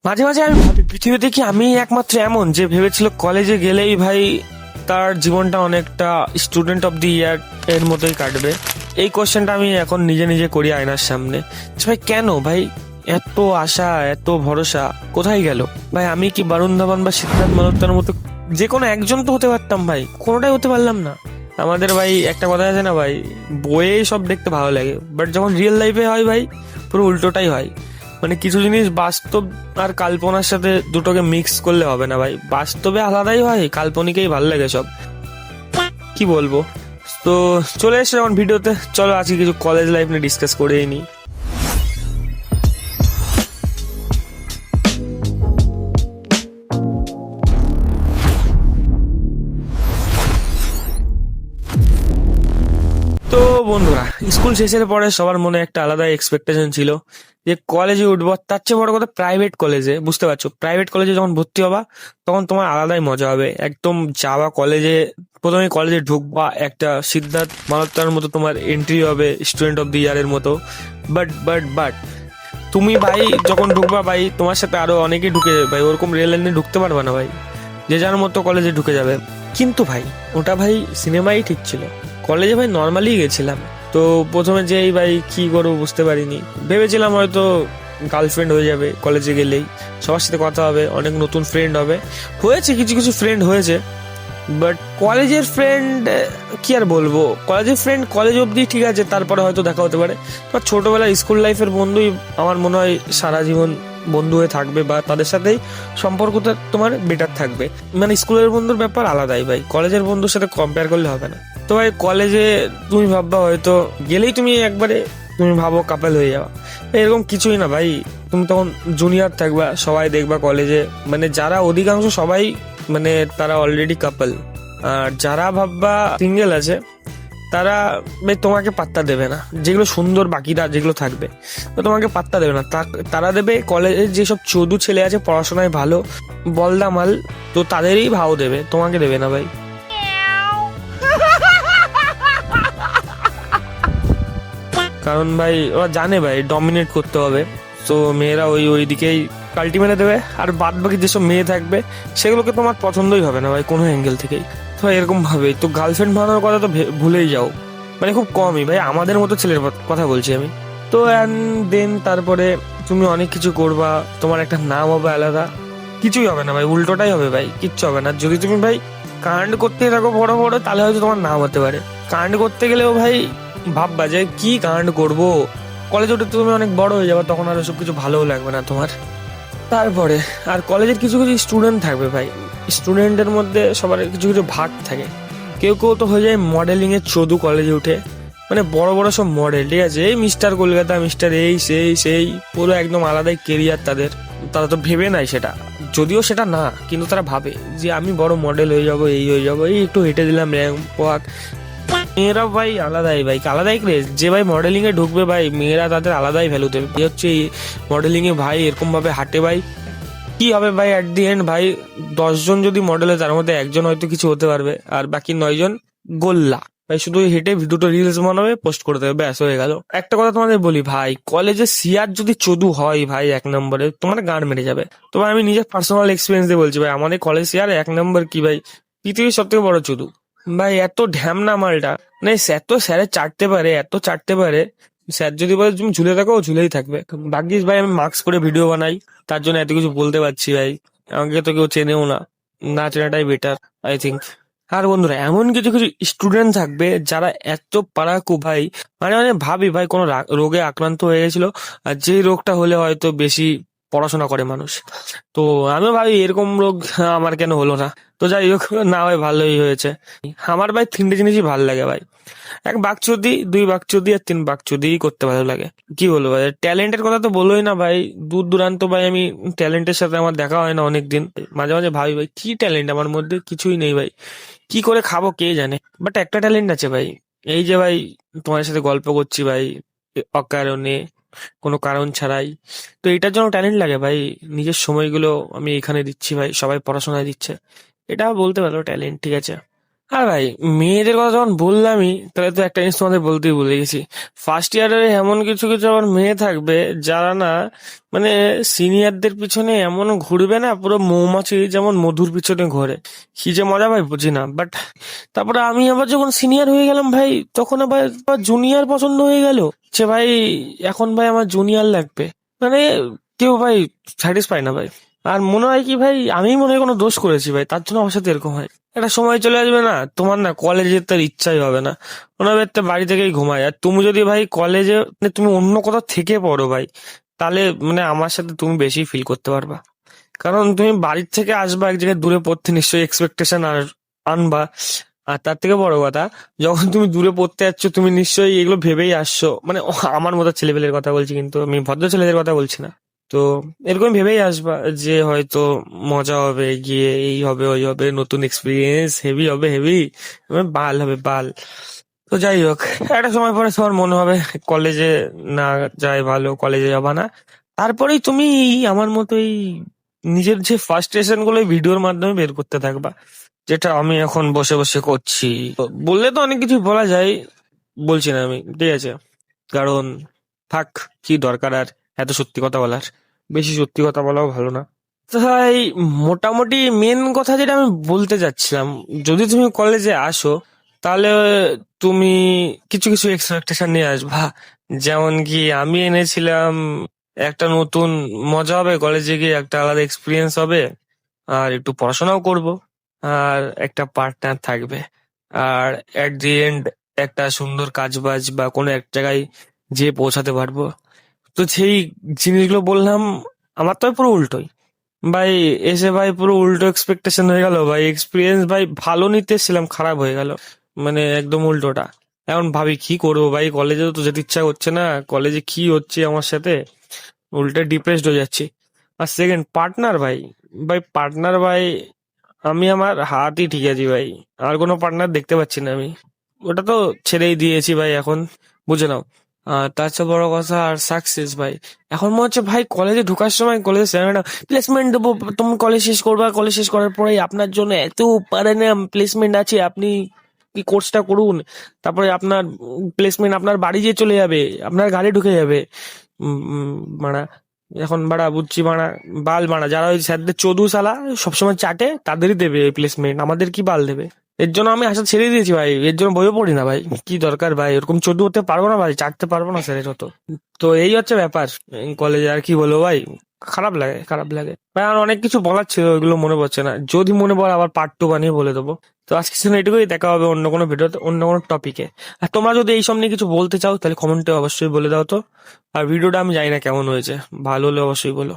মাঝে মাঝে আমি ভাবি পৃথিবীতে কি আমি একমাত্র এমন যে ভেবেছিল কলেজে গেলেই ভাই তার জীবনটা অনেকটা স্টুডেন্ট অফ দি ইয়ার এর মতোই কাটবে। এই কোশ্চেনটা আমি এখন নিজে নিজে করি আয়নার সামনে যে ভাই কেন ভাই এত আশা এত ভরসা কোথায় গেল? ভাই আমি কি বরুণ ধাবান বা সিদ্ধার্থ মালহোত্রার মতো যে কোনো একজন তো হতে পারতাম, ভাই কোনোটাই হতে পারলাম না। আমাদের ভাই একটা কথা আছে না ভাই, বইয়ে সব দেখতে ভালো লাগে বাট যখন রিয়েল লাইফে হয় ভাই পুরো উল্টোটাই হয়। মানে কিছু জিনিস বাস্তব আর কাল্পনার সাথে দুটোকে মিক্স করলে হবে না ভাই, বাস্তবে আলাদাই হয়, কাল্পনিকেই ভালো লাগে সব। কি বলবো? তো চলে এসে যখন ভিডিওতে, চলো আজকে কিছু কলেজ লাইফ নিয়ে ডিসকাস করেই নি। তো বন্ধুরা, স্কুল শেষের পরে সবার মনে একটা আলাদা এক্সপেকটেশন ছিল যে কলেজে উঠবো, তার চেয়ে বড় কথা প্রাইভেট কলেজে। বুঝতে পারছো, প্রাইভেট কলেজে যখন ভর্তি হবা তখন তোমার আলাদাই মজা হবে। একদম যাওয়া কলেজে, প্রথমে কলেজে ঢুকবা, একটা সিদ্ধার্থ মালহোত্রার মতো তোমার এন্ট্রি হবে স্টুডেন্ট অফ দি ইয়ারের মতো। বাট তুমি ভাই যখন ঢুকবা ভাই তোমার সাথে আরো অনেকেই ঢুকে যাবে ভাই, ওরকম রেল লাইনে ঢুকতে পারবা না ভাই, যে যার মতো কলেজে ঢুকে যাবে। কিন্তু ভাই ওটা ভাই সিনেমাই ঠিক ছিল। কলেজে ভাই নর্মালি গেছিলাম, তো প্রথমে যেই ভাই কি করবো বুঝতে পারিনি, ভেবেছিলাম হয়তো গার্লফ্রেন্ড হয়ে যাবে কলেজে গেলেই, সবার সাথে কথা হবে, অনেক নতুন ফ্রেন্ড হবে। হয়েছে, কিছু কিছু ফ্রেন্ড হয়েছে, বাট কলেজের ফ্রেন্ড কি আর বলবো, কলেজের ফ্রেন্ড কলেজ অবধি ঠিক আছে, তারপরে হয়তো দেখা হতে পারে। বা ছোটবেলায় স্কুল লাইফের বন্ধুই আমার মনে হয় সারা জীবন বন্ধু হয়ে থাকবে, বা তাদের সাথেই সম্পর্কটা তোমার বেটার থাকবে। মানে স্কুলের বন্ধুর ব্যাপার আলাদাই ভাই, কলেজের বন্ধুর সাথে কম্পেয়ার করলে হবে না। তো ভাই কলেজে তুমি ভাববা হয়তো গেলেই তুমি একবারে তুমি ভাবো কাপেল হয়ে যাওয়া, এরকম কিছুই না ভাই। তুমি তখন জুনিয়র থাকবা, সবাই দেখবা কলেজে, মানে যারা অধিকাংশ সবাই মানে তারা অলরেডি কাপল। আর যারা ভাববা সিঙ্গেল আছে তারা ভাই তোমাকে পাত্তা দেবে না, যেগুলো সুন্দর বাকিরা যেগুলো থাকবে তো তোমাকে পাত্তা দেবে না। তারা দেবে কলেজে যেসব চোদু ছেলে আছে পড়াশোনায় ভালো, বলদা মাল, তো তাদেরই ভাও দেবে, তোমাকে দেবে না ভাই। কারণ ভাই ওরা জানে ভাই ডমিনেট করতে হবে, তো মেয়েরা ওই ওই দিকেই কাল্টি মেরে দেবে। আর বাদ বাকি যেসব মেয়ে থাকবে সেগুলোকে তোমার পছন্দই হবে না ভাই কোনো অ্যাঙ্গেল থেকেই। তো এরকম ভাবে তো গার্লফ্রেন্ড বানানোর কথা তো ভুলেই যাও, মানে খুব কমই ভাই, আমাদের মতো ছেলের কথা বলছি আমি। তো অ্যান্ড দেন তারপরে তুমি অনেক কিছু করবা, তোমার একটা নাম হবে আলাদা। কিছুই হবে না ভাই, উল্টোটাই হবে ভাই, কিচ্ছু হবে না। যদি তুমি ভাই কাণ্ড করতে থাকো বড় বড়, তাহলে হয়তো তোমার নাম হতে পারে। কাণ্ড করতে গেলেও ভাই ভাববা যে কি কাণ্ড করবো, কলেজে উঠে তুমি অনেক বড় হয়ে যাবে, তখন আর ওসব কিছু ভালোও লাগবে না তোমার। তারপরে আর কলেজের কিছু কিছু স্টুডেন্ট থাকবে ভাই, স্টুডেন্টের মধ্যে সবার কিছু কিছু ভাগ থাকে। কেউ কেউ তো হয়ে যায় মডেলিং এর চোদু কলেজে উঠে, মানে বড় বড় সব মডেল, ঠিক আছে, এই মিস্টার কলকাতা, মিস্টার এই সেই সেই, পুরো একদম আলাদাই কেরিয়ার তাদের। তারা তো ভেবে নাই সেটা, যদিও সেটা না, কিন্তু তারা ভাবে যে আমি বড় মডেল হয়ে যাবো, এই হয়ে যাবো, এই একটু হেঁটে দিলাম র্যাম্প ওয়াক। মেয়েরা ভাই আলাদাই ভাই, আলাদাই ক্রেজ, যে ভাই মডেলিং এ ঢুকবে ভাই মেয়েরা তাদের আলাদাই ভ্যালু দেবে। এই হচ্ছে মডেলিং এ ভাই এরকম ভাবে হাঁটে ভাই, কি হবে ভাই অ্যাট দি এন্ড ভাই, 10 জন যদি মডেলে তার মধ্যে একজন হয়তো কিছু হতে পারবে, আর বাকি 9 জন গোল্লা ভাই, শুধু হেঁটে দুটো রিলস বানাবে, পোস্ট করে দেবে, ব্যাস হয়ে গেল। একটা কথা তোমাদের বলি ভাই, কলেজে সিয়ার যদি চদু হয় ভাই 1 নম্বরে, তোমার গান মেরে যাবে। তো ভাই আমি নিজের পার্সোনাল এক্সপিরিয়েন্স দিয়ে বলছি ভাই, আমাদের কলেজ সিয়ার 1 নম্বর কি ভাই, পৃথিবীর সব থেকে বড় চদু ভাই, এত ঢ্যামনা মালটা, মানে এত স্যারে চাটতে পারে, এত চাটতে পারে। স্যার যদি বলে তুমি ঝুলে থাকো, ও ঝুলেই থাকবে। ভাগ্যিস ভাই আমি মাস্ক পরে ভিডিও বানাই, তার জন্য এত কিছু বলতে পারছি ভাই, আমাকে তো কেউ চেনেও না, না চেনাটাই বেটার আই থিঙ্ক। আর বন্ধুরা এমন কিছু কিছু স্টুডেন্ট থাকবে যারা এত পারাকু ভাই, মানে মানে ভাবি ভাই কোনো রোগে আক্রান্ত হয়ে গেছিল, আর যেই রোগটা হলে হয়তো বেশি পড়াশোনা করে মানুষ। তো আমিও ভাবি এরকম রোগ আমার কেন হলো না। তো যাই হোক, না হয় ভালোই হয়েছে। আমার ভাই 3টে জিনিসই ভালো লাগে ভাই, 1 বাকচুদি, 2 বাকচুদি, আর 3 বাকচুদি করতে ভালো লাগে। কি বলবো ভাই, ট্যালেন্টের কথা তো বলোই না ভাই, দূর দূরান্ত ভাই আমি ট্যালেন্টের সাথে আমার দেখা হয় না অনেকদিন। মাঝে মাঝে ভাবি ভাই কি ট্যালেন্ট আমার মধ্যে, কিছুই নেই ভাই, কি করে খাবো কে জানে। বাট একটা ট্যালেন্ট আছে ভাই, এই যে ভাই তোমার সাথে গল্প করছি ভাই অকারণে, কোনো কারণ ছাড়াই। তো এটার জন্য ট্যালেন্ট লাগে ভাই, নিজের সময়গুলো আমি এখানে দিচ্ছি ভাই, সবাই পড়াশোনায় দিচ্ছে, এটা বলতে পারো ট্যালেন্ট, ঠিক আছে। আর ভাই, মেয়েদের কথা যখন বললামই, তাহলে তো একটা জিনিস তোমাদের বলতেই ভুলে গেছি। ফার্স্ট ইয়ারে এমন কিছু কিছু আবার মেয়ে থাকবে যারা না, মানে সিনিয়রদের পিছনে এমন ঘুরবে না, পুরো মৌমাছি যেমন মধুর পিছনে ঘোরে। কি যে মজা ভাই বুঝি না। বাট তারপরে আমি আবার যখন সিনিয়র হয়ে গেলাম ভাই, তখন আবার জুনিয়র পছন্দ হয়ে গেল, যে ভাই এখন ভাই আমার জুনিয়র লাগবে। মানে কেউ ভাই স্যাটিসফাই না ভাই। আর মনে হয় কি ভাই, আমি মনে হয় কোনো দোষ করেছি ভাই, তার জন্য আমার সাথে এরকম হয়। একটা সময় চলে আসবে না, তোমার না কলেজে যেতে আর ইচ্ছাই হবে না, মনে হবে একটা বাড়ি থেকেই ঘুমায়। আর তুমি যদি ভাই কলেজে, মানে তুমি অন্য কোথাও থেকে পড়ো ভাই, তাহলে মানে আমার সাথে তুমি বেশি ফিল করতে পারবা। কারণ তুমি বাড়ির থেকে আসবা এক জায়গায় দূরে পড়তে, নিশ্চয়ই এক্সপেকটেশন আর আনবা। আর তার থেকে বড় কথা, যখন তুমি দূরে পড়তে যাচ্ছ, তুমি নিশ্চয়ই এগুলো ভেবেই আসছো। মানে আমার মতো ছেলেপেলের কথা বলছি, কিন্তু আমি ভদ্র ছেলেদের কথা বলছি না। তো এরকম ভেবেই আসবা যে হয়তো মজা হবে, গিয়ে এই হবে ওই হবে, নতুন এক্সপিরিয়েন্স, হেভি হবে হেভি, বাল হবে বাল। তো যাই হোক, একটা সময় পরে তোমার মনে হবে কলেজে না যাই ভালো, কলেজে যাবা না। তারপরেই তুমি আমার মতোই নিজের যে ফার্স্ট্রেশন গুলো ভিডিওর মাধ্যমে বের করতে থাকবা, যেটা আমি এখন বসে বসে করছি। তো বললে তো অনেক কিছু বলা যায়, বলছি না আমি, ঠিক আছে? কারণ থাক, কি দরকার আর এত সত্যি কথা বলার, বেশি সত্যি কথা বলাও ভালো না। তাই মোটামুটি মেন কথা যেটা আমি বলতে চাচ্ছিলাম, যদি তুমি কলেজে আসো, তাহলে তুমি কিছু কিছু এক্সপেকটেশন নিয়ে আসবা। যেমন কি আমি এনেছিলাম, একটা নতুন মজা হবে কলেজে গিয়ে, একটা আলাদা এক্সপিরিয়েন্স হবে, আর একটু পড়াশোনাও করব, আর একটা পার্টনার থাকবে, আর এট দি এন্ড একটা সুন্দর কাজ বাজ বা কোনো এক জায়গায় যেয়ে পৌঁছাতে পারবো। তো সেই জিনিসগুলো বললাম, আমার তো পুরো উল্টোই ভাই। এসে ভাই পুরো উল্টো এক্সপেকটেশন হয়ে গেল ভাই, এক্সপিরিয়েন্স ভাই ভালো নিতে এসেছিলাম, খারাপ হয়ে গেল, মানে একদম উল্টোটা। এখন ভাবি কি করবো ভাই, কলেজে তো যেতে ইচ্ছা করছে না, কলেজে কি হচ্ছে আমার সাথে, উল্টে ডিপ্রেসড হয়ে যাচ্ছি। আর সেকেন্ড পার্টনার ভাই, ভাই পার্টনার ভাই, আমি আমার হাতই ঠিক আছি ভাই, আর কোনো পার্টনার দেখতে পাচ্ছি না আমি। ওটা তো ছেড়েই দিয়েছি ভাই এখন, বুঝে নাও। তার চেয়ে বড় কথা আর সাকসেস ভাই, এখন মনে হচ্ছে ভাই কলেজে ঢোকার সময় কলেজে প্লেসমেন্ট দেবো, তুমি কলেজ শেষ করবা, কলেজ শেষ করার পরে আপনার জন্য এত পারেন প্লেসমেন্ট আছে, আপনি কি কোর্সটা করুন, তারপরে আপনার প্লেসমেন্ট আপনার বাড়ি যেয়ে চলে যাবে, আপনার গাড়ি ঢুকে যাবে। মারা, এখন বাড়া বুঝছি মারা, বাল মারা, যারা ওই স্যারদের চোদু সালা সবসময় চাটে, তাদেরই দেবে প্লেসমেন্ট, আমাদের কি বাল দেবে? এর জন্য আমি আশা ছেড়ে দিয়েছি ভাই, এর জন্য বইও পড়ি না ভাই। কি দরকার ভাই, এরকম চোদু হতে পারবো না ভাই, চাটতে পারবো না স্যারের হতো। তো এই হচ্ছে ব্যাপার কলেজে, আর কি বলবো ভাই, খারাপ লাগে খারাপ লাগে ভাই। আর অনেক কিছু বলার ছিল, ওইগুলো মনে পড়ছে না, যদি মনে পড়ে আবার পার্ট টু বানিয়ে বলে দেবো। তো আজকে জন্য এটুকুই, দেখা হবে অন্য কোনো ভিডিওতে, অন্য কোনো টপিকে। আর তোমরা যদি এইসব নিয়ে কিছু বলতে চাও, তাহলে কমেন্টে অবশ্যই বলে দাও তো। আর ভিডিওটা আমি জানি না কেমন হয়েছে, ভালো হলে অবশ্যই বলো।